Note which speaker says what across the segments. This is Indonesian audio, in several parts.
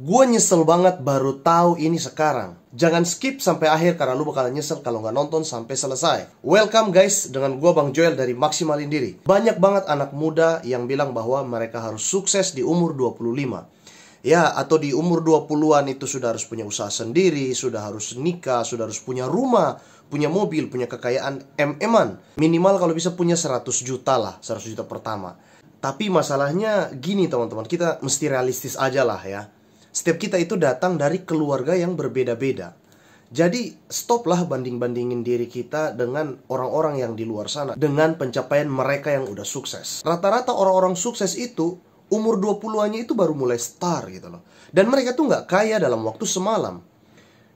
Speaker 1: Gue nyesel banget baru tahu ini sekarang. Jangan skip sampai akhir karena lu bakalan nyesel kalau nggak nonton sampai selesai. Welcome guys, dengan gue Bang Joel dari Maksimalin Diri. Banyak banget anak muda yang bilang bahwa mereka harus sukses di umur 25. Ya, atau di umur 20-an itu sudah harus punya usaha sendiri, sudah harus nikah, sudah harus punya rumah, punya mobil, punya kekayaan MM-an. Minimal kalau bisa punya 100 juta lah, 100 juta pertama. Tapi masalahnya gini teman-teman, kita mesti realistis aja lah ya. Setiap kita itu datang dari keluarga yang berbeda-beda. Jadi stoplah banding-bandingin diri kita dengan orang-orang yang di luar sana, dengan pencapaian mereka yang udah sukses. Rata-rata orang-orang sukses itu umur 20-annya itu baru mulai start gitu loh. Dan mereka tuh nggak kaya dalam waktu semalam.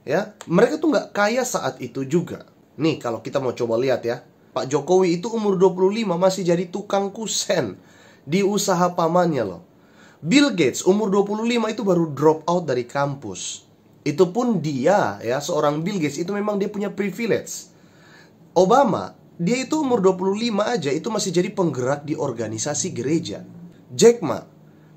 Speaker 1: Ya, mereka tuh nggak kaya saat itu juga. Nih kalau kita mau coba lihat ya, Pak Jokowi itu umur 25 masih jadi tukang kusen di usaha pamannya loh. Bill Gates umur 25 itu baru drop out dari kampus. Itu pun dia ya, seorang Bill Gates itu memang dia punya privilege. Obama, dia itu umur 25 aja itu masih jadi penggerak di organisasi gereja. Jack Ma,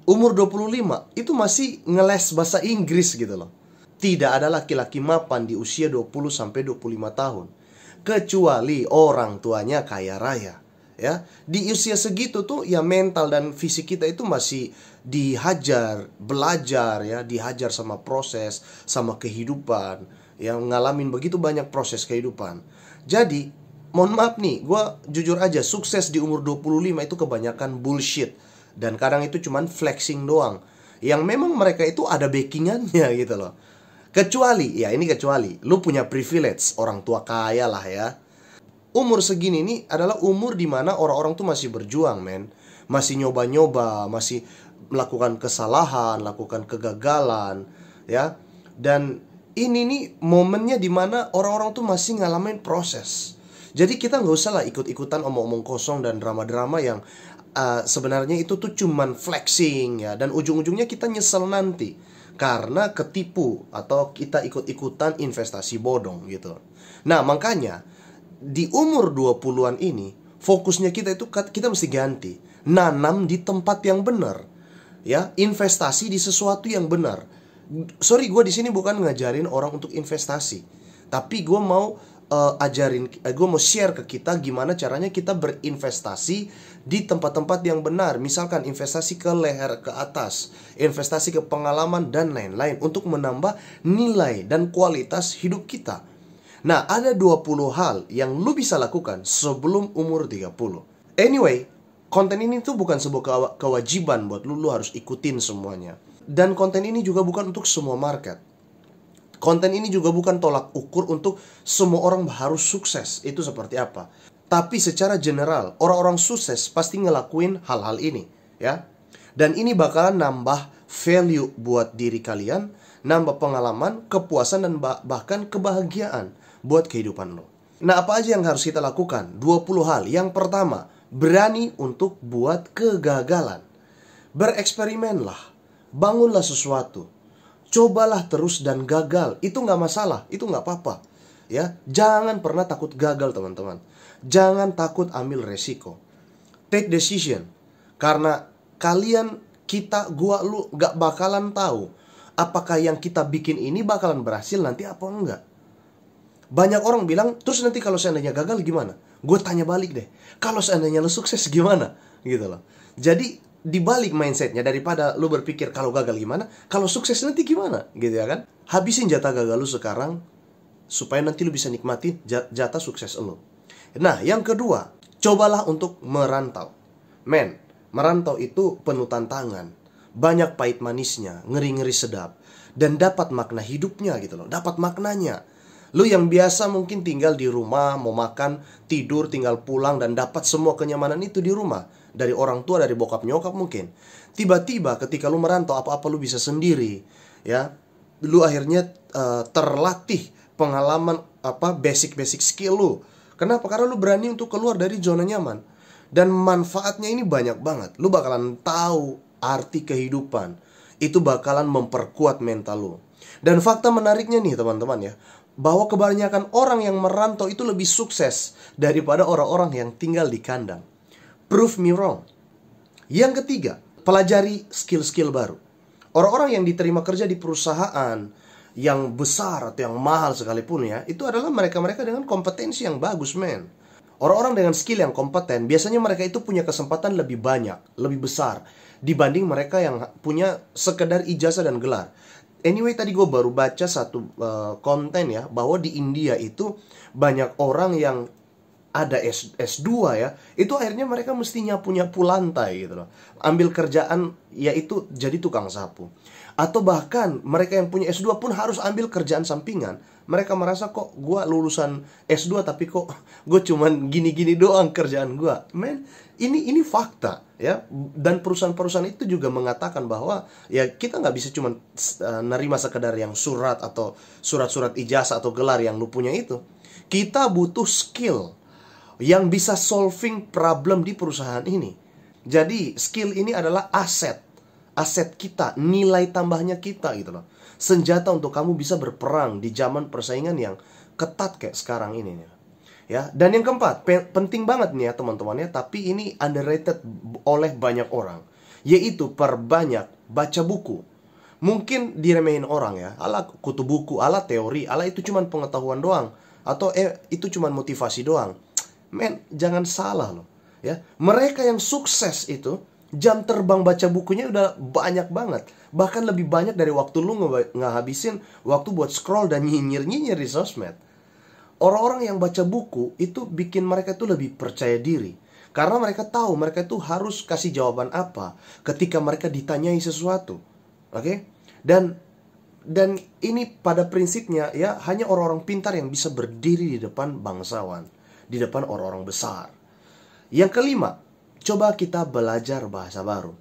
Speaker 1: umur 25 itu masih ngeles bahasa Inggris gitu loh. Tidak ada laki-laki mapan di usia 20-25 tahun kecuali orang tuanya kaya raya. Ya, di usia segitu tuh ya mental dan fisik kita itu masih dihajar, belajar ya, dihajar sama proses, sama kehidupan, yang ngalamin begitu banyak proses kehidupan. Jadi, mohon maaf nih, gue jujur aja, sukses di umur 25 itu kebanyakan bullshit. Dan kadang itu cuman flexing doang, yang memang mereka itu ada backingannya gitu loh. Kecuali, ya ini kecuali, lu punya privilege, orang tua kaya lah ya. Umur segini nih adalah umur dimana orang-orang tuh masih berjuang, men. Masih nyoba-nyoba, masih melakukan kesalahan, lakukan kegagalan, ya. Dan ini nih momennya dimana orang-orang tuh masih ngalamin proses. Jadi kita nggak usah lah ikut-ikutan omong-omong kosong dan drama-drama yang sebenarnya itu tuh cuman flexing ya. Dan ujung-ujungnya kita nyesel nanti karena ketipu atau kita ikut-ikutan investasi bodong gitu. Nah makanya di umur 20-an ini fokusnya kita itu kita mesti ganti, nanam di tempat yang benar. Ya, investasi di sesuatu yang benar. Sorry, gue di sini bukan ngajarin orang untuk investasi, tapi gue mau gue mau share ke kita gimana caranya kita berinvestasi di tempat-tempat yang benar. Misalkan investasi ke leher ke atas, investasi ke pengalaman dan lain-lain untuk menambah nilai dan kualitas hidup kita. Nah, ada 20 hal yang lu bisa lakukan sebelum umur 30. Anyway, konten ini tuh bukan sebuah kewajiban buat lu harus ikutin semuanya. Dan konten ini juga bukan untuk semua market. Konten ini juga bukan tolak ukur untuk semua orang harus sukses. Itu seperti apa? Tapi secara general, orang-orang sukses pasti ngelakuin hal-hal ini, ya. Dan ini bakalan nambah value buat diri kalian, nambah pengalaman, kepuasan, dan bahkan kebahagiaan buat kehidupan lo. Nah, apa aja yang harus kita lakukan? 20 hal. Yang pertama, berani untuk buat kegagalan. Bereksperimenlah. Bangunlah sesuatu. Cobalah terus dan gagal. Itu nggak masalah. Itu nggak apa-apa. Ya, jangan pernah takut gagal, teman-teman. Jangan takut ambil resiko. Take decision. Karena kalian, kita, gua, lu nggak bakalan tahu apakah yang kita bikin ini bakalan berhasil nanti apa enggak. Banyak orang bilang, terus nanti kalau seandainya gagal gimana? Gue tanya balik deh, kalau seandainya lo sukses gimana? Gitu loh. Jadi dibalik mindsetnya, daripada lo berpikir kalau gagal gimana, kalau sukses nanti gimana? Gitu ya kan? Habisin jatah gagal lo sekarang, supaya nanti lo bisa nikmatin jatah sukses lo. Nah, yang kedua, cobalah untuk merantau. Men, merantau itu penuh tantangan. Banyak pahit manisnya, ngeri-ngeri sedap. Dan dapat makna hidupnya gitu loh, dapat maknanya. Lu yang biasa mungkin tinggal di rumah, mau makan, tidur, tinggal pulang, dan dapat semua kenyamanan itu di rumah. Dari orang tua, dari bokap nyokap mungkin. Tiba-tiba ketika lu merantau, apa-apa lu bisa sendiri. Ya, lu akhirnya terlatih pengalaman, basic skill lu. Kenapa? Karena lu berani untuk keluar dari zona nyaman. Dan manfaatnya ini banyak banget. Lu bakalan tahu arti kehidupan. Itu bakalan memperkuat mental lu. Dan fakta menariknya nih teman-teman ya, bahwa kebanyakan orang yang merantau itu lebih sukses daripada orang-orang yang tinggal di kandang. Prove me wrong. Yang ketiga, pelajari skill-skill baru. Orang-orang yang diterima kerja di perusahaan yang besar atau yang mahal sekalipun ya, itu adalah mereka-mereka dengan kompetensi yang bagus, men. Orang-orang dengan skill yang kompeten, biasanya mereka itu punya kesempatan lebih banyak, lebih besar dibanding mereka yang punya sekedar ijazah dan gelar. Anyway, tadi gue baru baca satu konten ya, bahwa di India itu banyak orang yang ada S2 ya, itu akhirnya mereka mesti nyapu-nyapu lantai gitu loh. Ambil kerjaan yaitu jadi tukang sapu. Atau bahkan mereka yang punya S2 pun harus ambil kerjaan sampingan. Mereka merasa kok gue lulusan S2 tapi kok gue cuman gini-gini doang kerjaan gue. Men, ini fakta ya. Dan perusahaan-perusahaan itu juga mengatakan bahwa ya kita nggak bisa cuman nerima sekedar yang surat atau surat-surat ijazah atau gelar yang lu punya itu. Kita butuh skill yang bisa solving problem di perusahaan ini. Jadi skill ini adalah aset kita, nilai tambahnya kita gitu loh. Senjata untuk kamu bisa berperang di zaman persaingan yang ketat kayak sekarang ini ya. Dan yang keempat, penting banget nih ya teman-teman ya, tapi ini underrated oleh banyak orang, yaitu perbanyak baca buku. Mungkin diremehin orang ya, ala kutu buku, ala teori, ala itu cuman pengetahuan doang, atau itu cuman motivasi doang. Men, jangan salah loh ya. Mereka yang sukses itu jam terbang baca bukunya udah banyak banget. Bahkan lebih banyak dari waktu lu ngahabisin waktu buat scroll dan nyinyir-nyinyir di sosmed. Orang-orang yang baca buku itu bikin mereka tuh lebih percaya diri. Karena mereka tahu mereka tuh harus kasih jawaban apa ketika mereka ditanyai sesuatu. Oke? Dan ini pada prinsipnya ya, hanya orang-orang pintar yang bisa berdiri di depan bangsawan, di depan orang-orang besar. Yang kelima, coba kita belajar bahasa baru.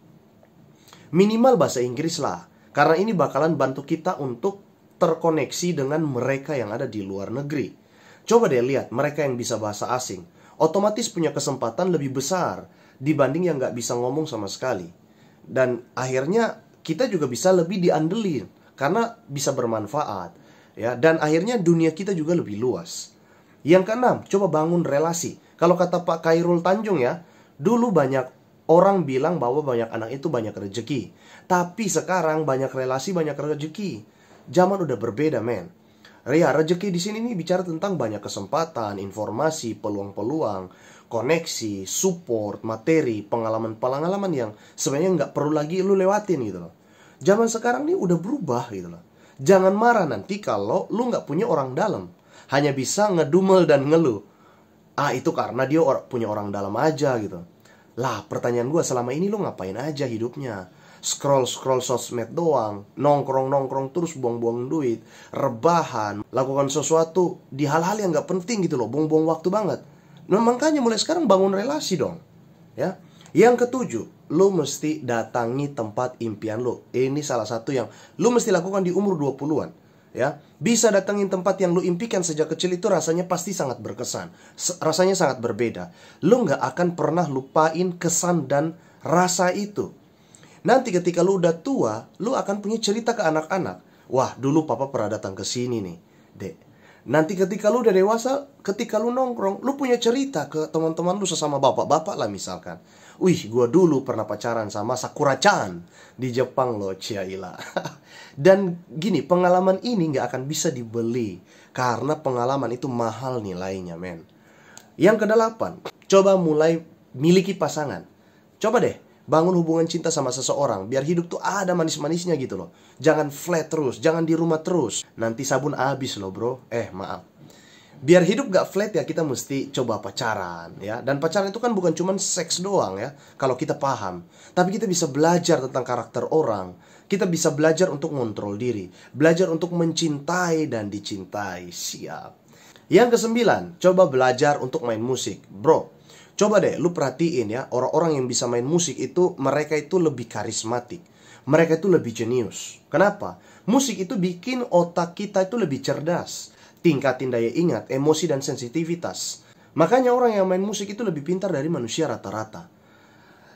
Speaker 1: Minimal bahasa Inggris lah, karena ini bakalan bantu kita untuk terkoneksi dengan mereka yang ada di luar negeri. Coba deh lihat, mereka yang bisa bahasa asing otomatis punya kesempatan lebih besar dibanding yang gak bisa ngomong sama sekali. Dan akhirnya kita juga bisa lebih diandelin karena bisa bermanfaat ya. Dan akhirnya dunia kita juga lebih luas. Yang keenam, coba bangun relasi. Kalau kata Pak Khairul Tanjung ya, dulu banyak orang bilang bahwa banyak anak itu banyak rezeki. Tapi sekarang banyak relasi, banyak rezeki. Zaman udah berbeda, men. Ya, rezeki di sini nih bicara tentang banyak kesempatan, informasi, peluang-peluang, koneksi, support, materi, pengalaman-pengalaman yang sebenarnya nggak perlu lagi lu lewatin gitu loh. Zaman sekarang nih udah berubah gitu loh. Jangan marah nanti kalau lu nggak punya orang dalam, hanya bisa ngedumel dan ngeluh. Itu karena dia punya orang dalam aja gitu. Lah, pertanyaan gue, selama ini lu ngapain aja hidupnya? Scroll sosmed doang, nongkrong terus, buang-buang duit, rebahan, lakukan sesuatu di hal-hal yang gak penting gitu loh, buang-buang waktu banget. Nah, makanya mulai sekarang bangun relasi dong ya. Yang ketujuh, lu mesti datangi tempat impian lu. Ini salah satu yang lu mesti lakukan di umur 20-an ya. Bisa datangin tempat yang lu impikan sejak kecil, itu rasanya pasti sangat berkesan, rasanya sangat berbeda. Lu gak akan pernah lupain kesan dan rasa itu. Nanti ketika lu udah tua, lu akan punya cerita ke anak-anak. Wah, dulu papa pernah datang ke sini nih, Dek. Nanti ketika lu udah dewasa, ketika lu nongkrong, lu punya cerita ke teman-teman lu sesama bapak-bapak lah misalkan. Wih, gua dulu pernah pacaran sama Sakura-chan di Jepang loh, ciaila. Dan gini, pengalaman ini gak akan bisa dibeli, karena pengalaman itu mahal nilainya, men. Yang kedelapan, coba mulai miliki pasangan. Coba deh bangun hubungan cinta sama seseorang, biar hidup tuh ada manis-manisnya gitu loh. Jangan flat terus, jangan di rumah terus. Nanti sabun habis loh bro. Maaf. Biar hidup gak flat ya, kita mesti coba pacaran ya. Dan pacaran itu kan bukan cuma seks doang ya, kalau kita paham. Tapi kita bisa belajar tentang karakter orang. Kita bisa belajar untuk ngontrol diri, belajar untuk mencintai dan dicintai. Siap. Yang kesembilan, coba belajar untuk main musik. Bro, coba deh lu perhatiin ya, orang-orang yang bisa main musik itu, mereka itu lebih karismatik, mereka itu lebih jenius. Kenapa? Musik itu bikin otak kita itu lebih cerdas, tingkatin daya ingat, emosi dan sensitivitas. Makanya orang yang main musik itu lebih pintar dari manusia rata-rata.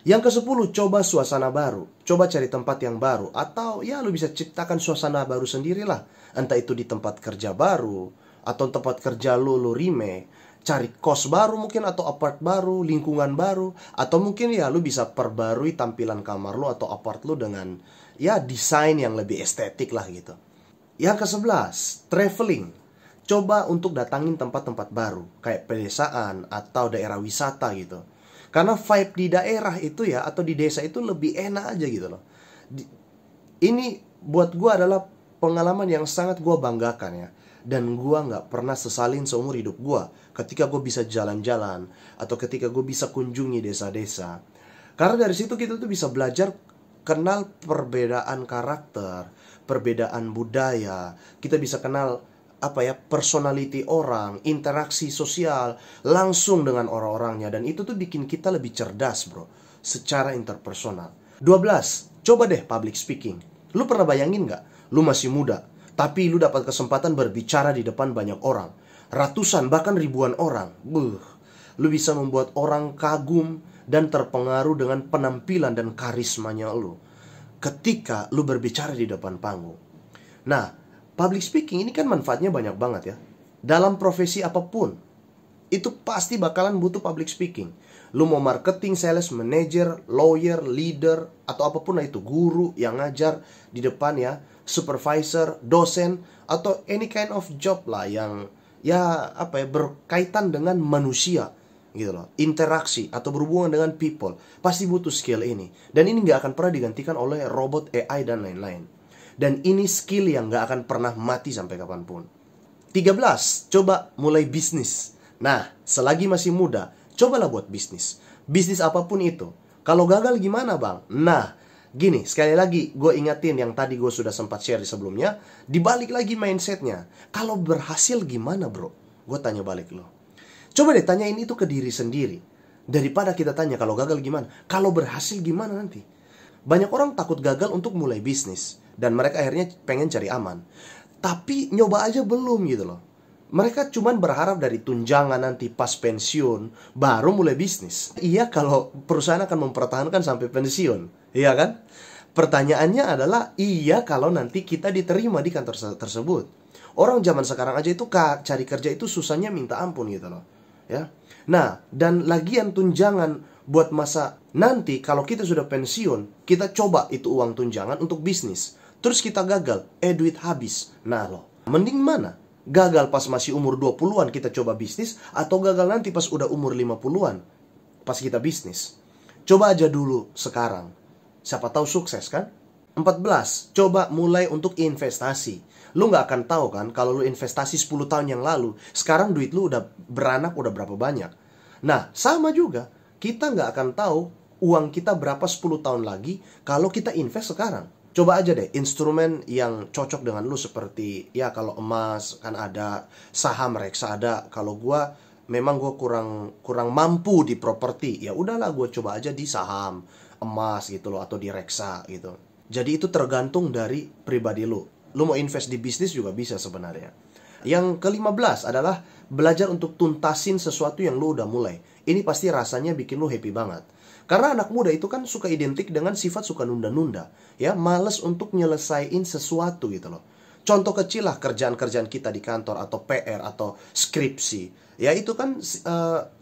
Speaker 1: Yang ke-10, coba suasana baru. Coba cari tempat yang baru, atau ya lu bisa ciptakan suasana baru sendirilah. Entah itu di tempat kerja baru, atau tempat kerja lu remake. Cari kos baru mungkin, atau apart baru, lingkungan baru. Atau mungkin ya lu bisa perbarui tampilan kamar lu atau apart lu dengan ya desain yang lebih estetik lah gitu. Yang ke-11, traveling. Coba untuk datangin tempat-tempat baru, kayak pedesaan atau daerah wisata gitu. Karena vibe di daerah itu ya, atau di desa itu lebih enak aja gitu loh. Ini buat gue adalah pengalaman yang sangat gue banggakan ya. Dan gue gak pernah sesalin seumur hidup gue ketika gue bisa jalan-jalan, atau ketika gue bisa kunjungi desa-desa. Karena dari situ kita tuh bisa belajar kenal perbedaan karakter, perbedaan budaya. Kita bisa kenal personality orang, interaksi sosial langsung dengan orang-orangnya, dan itu tuh bikin kita lebih cerdas, bro, secara interpersonal. 12, coba deh public speaking. Lu pernah bayangin nggak? Lu masih muda, tapi lu dapat kesempatan berbicara di depan banyak orang, ratusan bahkan ribuan orang. Lu bisa membuat orang kagum dan terpengaruh dengan penampilan dan karismanya lu ketika lu berbicara di depan panggung. Nah, public speaking ini kan manfaatnya banyak banget ya. Dalam profesi apapun, itu pasti bakalan butuh public speaking. Lu mau marketing, sales, manager, lawyer, leader, atau apapun lah itu, guru yang ngajar di depan ya, supervisor, dosen, atau any kind of job lah yang berkaitan dengan manusia gitu loh, interaksi atau berhubungan dengan people, pasti butuh skill ini. Dan ini gak akan pernah digantikan oleh robot, AI, dan lain-lain. Dan ini skill yang gak akan pernah mati sampai kapanpun. 13, coba mulai bisnis. Nah, selagi masih muda, cobalah buat bisnis. Bisnis apapun itu. Kalau gagal gimana, Bang? Nah, gini, sekali lagi gue ingatin yang tadi gue sudah sempat share sebelumnya. Dibalik lagi mindsetnya. Kalau berhasil gimana, bro? Gue tanya balik lo. Coba deh tanyain itu ke diri sendiri. Daripada kita tanya kalau gagal gimana, kalau berhasil gimana nanti. Banyak orang takut gagal untuk mulai bisnis, dan mereka akhirnya pengen cari aman. Tapi nyoba aja belum gitu loh. Mereka cuman berharap dari tunjangan nanti pas pensiun baru mulai bisnis. Iya, kalau perusahaan akan mempertahankan sampai pensiun, iya kan? Pertanyaannya adalah, iya kalau nanti kita diterima di kantor tersebut. Orang zaman sekarang aja itu cari kerja itu susahnya minta ampun gitu loh, ya. Nah, dan lagian tunjangan buat masa nanti kalau kita sudah pensiun, kita coba itu uang tunjangan untuk bisnis. Terus kita gagal, duit habis. Nah loh, mending mana? Gagal pas masih umur 20-an kita coba bisnis, atau gagal nanti pas udah umur 50-an pas kita bisnis? Coba aja dulu sekarang. Siapa tahu sukses kan? 14, coba mulai untuk investasi. Lu gak akan tahu kan kalau lu investasi 10 tahun yang lalu, sekarang duit lu udah beranak udah berapa banyak. Nah, sama juga, kita gak akan tahu uang kita berapa 10 tahun lagi kalau kita invest sekarang. Coba aja deh instrumen yang cocok dengan lu, seperti ya kalau emas kan ada, saham reksa ada. Kalau gua memang gua kurang mampu di properti, ya udahlah gua coba aja di saham, emas gitu loh, atau di reksa gitu. Jadi itu tergantung dari pribadi lu. Lu mau invest di bisnis juga bisa sebenarnya. Yang ke-15 adalah belajar untuk tuntasin sesuatu yang lu udah mulai. Ini pasti rasanya bikin lu happy banget. Karena anak muda itu kan suka identik dengan sifat suka nunda-nunda, ya, males untuk nyelesain sesuatu gitu loh. Contoh kecil lah kerjaan-kerjaan kita di kantor, atau PR, atau skripsi. Ya itu kan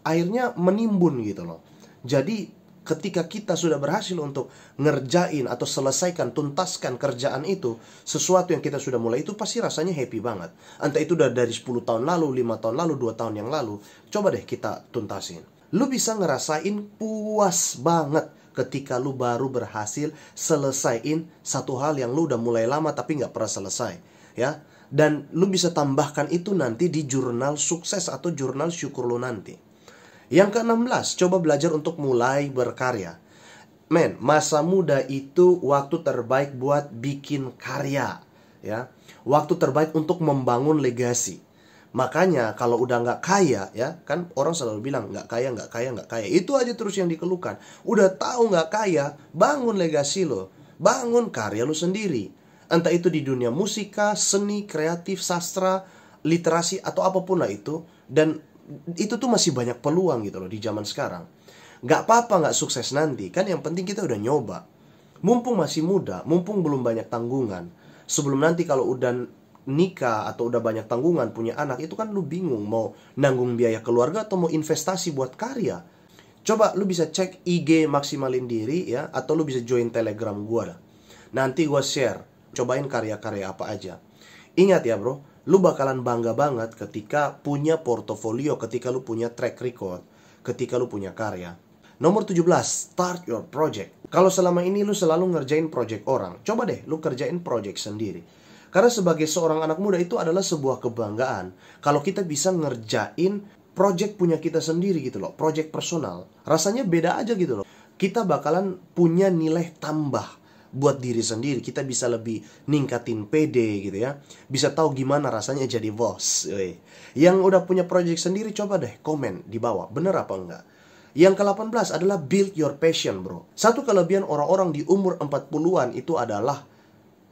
Speaker 1: akhirnya menimbun gitu loh. Jadi ketika kita sudah berhasil untuk ngerjain atau selesaikan, tuntaskan kerjaan itu, sesuatu yang kita sudah mulai, itu pasti rasanya happy banget. Entah itu udah dari 10 tahun lalu, 5 tahun lalu, 2 tahun yang lalu, coba deh kita tuntasin. Lu bisa ngerasain puas banget ketika lu baru berhasil selesaiin satu hal yang lu udah mulai lama tapi gak pernah selesai, ya. Dan lu bisa tambahkan itu nanti di jurnal sukses atau jurnal syukur lu nanti. Yang ke-16, coba belajar untuk mulai berkarya. Men, masa muda itu waktu terbaik buat bikin karya, ya. Waktu terbaik untuk membangun legasi. Makanya kalau udah nggak kaya, ya kan, orang selalu bilang nggak kaya, nggak kaya, nggak kaya. Itu aja terus yang dikeluhkan. Udah tahu nggak kaya, bangun legasi lo, bangun karya lo sendiri. Entah itu di dunia musika, seni, kreatif, sastra, literasi, atau apapun lah itu. Dan itu tuh masih banyak peluang gitu loh di zaman sekarang. Nggak apa-apa nggak sukses nanti, kan yang penting kita udah nyoba. Mumpung masih muda, mumpung belum banyak tanggungan. Sebelum nanti kalau udah nikah atau udah banyak tanggungan, punya anak, itu kan lu bingung mau nanggung biaya keluarga atau mau investasi buat karya. Coba lu bisa cek IG Maksimalin Diri ya, atau lu bisa join Telegram gua lah. Nanti gue share, cobain karya-karya apa aja. Ingat ya bro, lu bakalan bangga banget ketika punya portofolio, ketika lu punya track record, ketika lu punya karya. Nomor 17, start your project. Kalau selama ini lu selalu ngerjain project orang, coba deh lu kerjain project sendiri. Karena sebagai seorang anak muda itu adalah sebuah kebanggaan kalau kita bisa ngerjain project punya kita sendiri gitu loh, project personal. Rasanya beda aja gitu loh. Kita bakalan punya nilai tambah buat diri sendiri. Kita bisa lebih ningkatin PD gitu ya. Bisa tahu gimana rasanya jadi bos. Yang udah punya project sendiri, coba deh komen di bawah, bener apa enggak. Yang ke-18 adalah build your passion bro. Satu kelebihan orang-orang di umur 40-an itu adalah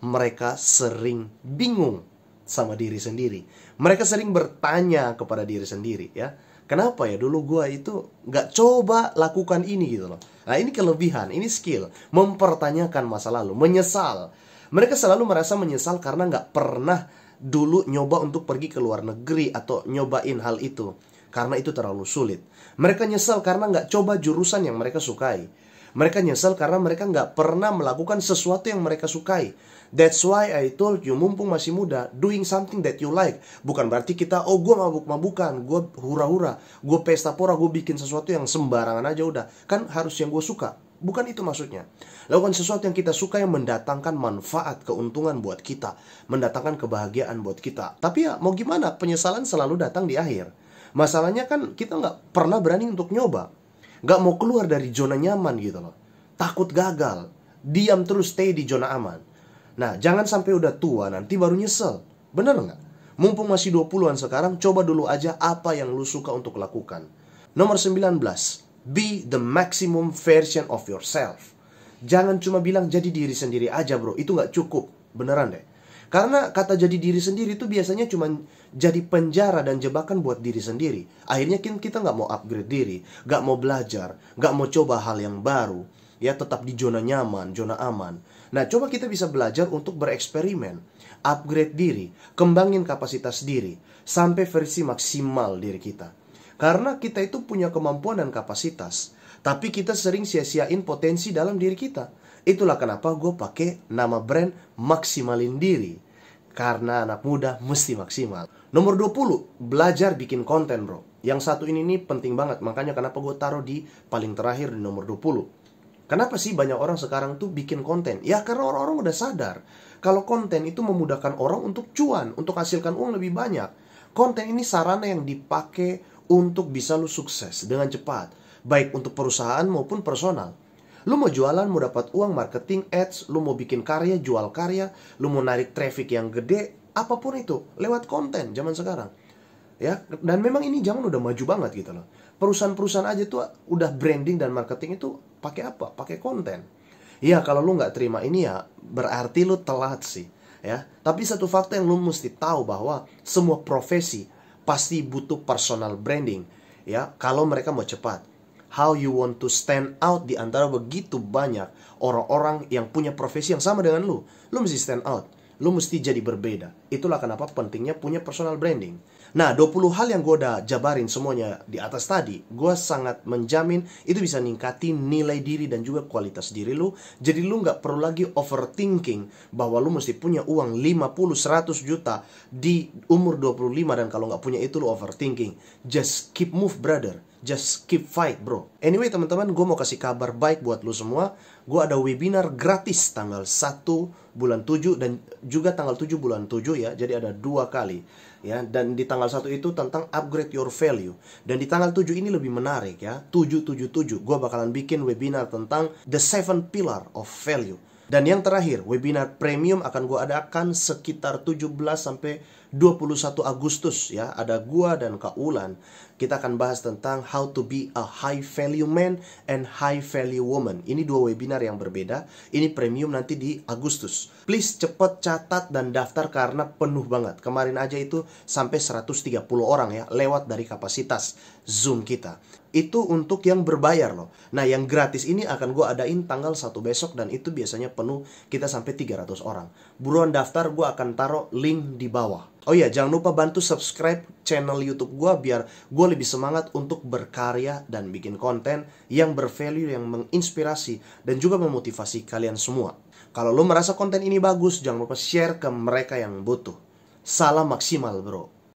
Speaker 1: mereka sering bingung sama diri sendiri. Mereka sering bertanya kepada diri sendiri ya. Kenapa ya dulu gua itu gak coba lakukan ini gitu loh. Nah ini kelebihan, ini skill. Mempertanyakan masa lalu, menyesal. Mereka selalu merasa menyesal karena gak pernah dulu nyoba untuk pergi ke luar negeri atau nyobain hal itu. Karena itu terlalu sulit. Mereka nyesal karena gak coba jurusan yang mereka sukai. Mereka nyesal karena mereka gak pernah melakukan sesuatu yang mereka sukai. That's why I told you, mumpung masih muda, doing something that you like. Bukan berarti kita, oh gue mabuk-mabukan, gue hura-hura, gue pesta pora, gue bikin sesuatu yang sembarangan aja udah. Kan harus yang gue suka. Bukan itu maksudnya. Lakukan sesuatu yang kita suka yang mendatangkan manfaat, keuntungan buat kita. Mendatangkan kebahagiaan buat kita. Tapi ya mau gimana, penyesalan selalu datang di akhir. Masalahnya kan kita gak pernah berani untuk nyoba. Gak mau keluar dari zona nyaman gitu loh. Takut gagal. Diam terus, stay di zona aman. Nah, jangan sampai udah tua nanti baru nyesel. Bener nggak? Mumpung masih 20-an sekarang, coba dulu aja apa yang lu suka untuk lakukan. Nomor 19, be the maximum version of yourself. Jangan cuma bilang jadi diri sendiri aja bro, itu nggak cukup. Beneran deh. Karena kata jadi diri sendiri itu biasanya cuma jadi penjara dan jebakan buat diri sendiri. Akhirnya kita nggak mau upgrade diri, nggak mau belajar, nggak mau coba hal yang baru. Ya tetap di zona nyaman, zona aman. Nah coba kita bisa belajar untuk bereksperimen, upgrade diri, kembangin kapasitas diri, sampai versi maksimal diri kita. Karena kita itu punya kemampuan dan kapasitas, tapi kita sering sia-siain potensi dalam diri kita. Itulah kenapa gue pakai nama brand Maksimalin Diri. Karena anak muda mesti maksimal. Nomor 20, belajar bikin konten bro. Yang satu ini nih penting banget, makanya kenapa gue taruh di paling terakhir di nomor 20. Kenapa sih banyak orang sekarang tuh bikin konten? Ya karena orang-orang udah sadar kalau konten itu memudahkan orang untuk cuan, untuk hasilkan uang lebih banyak. Konten ini sarana yang dipakai untuk bisa lu sukses dengan cepat, baik untuk perusahaan maupun personal. Lu mau jualan, mau dapat uang, marketing, ads, lu mau bikin karya, jual karya, lu mau narik traffic yang gede, apapun itu, lewat konten zaman sekarang. Ya, dan memang ini zaman udah maju banget gitu loh. Perusahaan-perusahaan aja tuh udah branding dan marketing itu pakai apa? Pakai konten. Ya kalau lu nggak terima ini ya berarti lu telat sih. Ya, tapi satu fakta yang lu mesti tahu bahwa semua profesi pasti butuh personal branding. Ya, kalau mereka mau cepat. How you want to stand out di antara begitu banyak orang-orang yang punya profesi yang sama dengan lu. Lu mesti stand out. Lu mesti jadi berbeda. Itulah kenapa pentingnya punya personal branding. Nah, 20 hal yang gue udah jabarin semuanya di atas tadi, gue sangat menjamin itu bisa ningkatin nilai diri dan juga kualitas diri lu. Jadi lu gak perlu lagi overthinking bahwa lu mesti punya uang 50-100 juta di umur 25 dan kalau gak punya itu lu overthinking. Just keep move brother. Just keep fight bro. Anyway teman-teman, gue mau kasih kabar baik buat lu semua. Gue ada webinar gratis tanggal 1 bulan 7 dan juga tanggal 7 bulan 7 ya. Jadi ada 2 kali ya. Dan di tanggal 1 itu tentang upgrade your value. Dan di tanggal 7 ini lebih menarik ya. 777 gue bakalan bikin webinar tentang the 7 pillar of value. Dan yang terakhir, webinar premium akan gue adakan sekitar 17 sampai 21 Agustus ya. Ada gua dan Kak Ulan. Kita akan bahas tentang how to be a high value man and high value woman. Ini 2 webinar yang berbeda. Ini premium nanti di Agustus. Please cepet catat dan daftar karena penuh banget. Kemarin aja itu sampai 130 orang ya lewat dari kapasitas Zoom kita. Itu untuk yang berbayar loh. Nah yang gratis ini akan gue adain tanggal 1 besok dan itu biasanya penuh kita sampai 300 orang. Buruan daftar, gue akan taruh link di bawah. Oh iya, jangan lupa bantu subscribe channel YouTube gue biar gue lebih semangat untuk berkarya dan bikin konten yang bervalue, yang menginspirasi dan juga memotivasi kalian semua. Kalau lu merasa konten ini bagus, jangan lupa share ke mereka yang butuh. Salam maksimal, bro.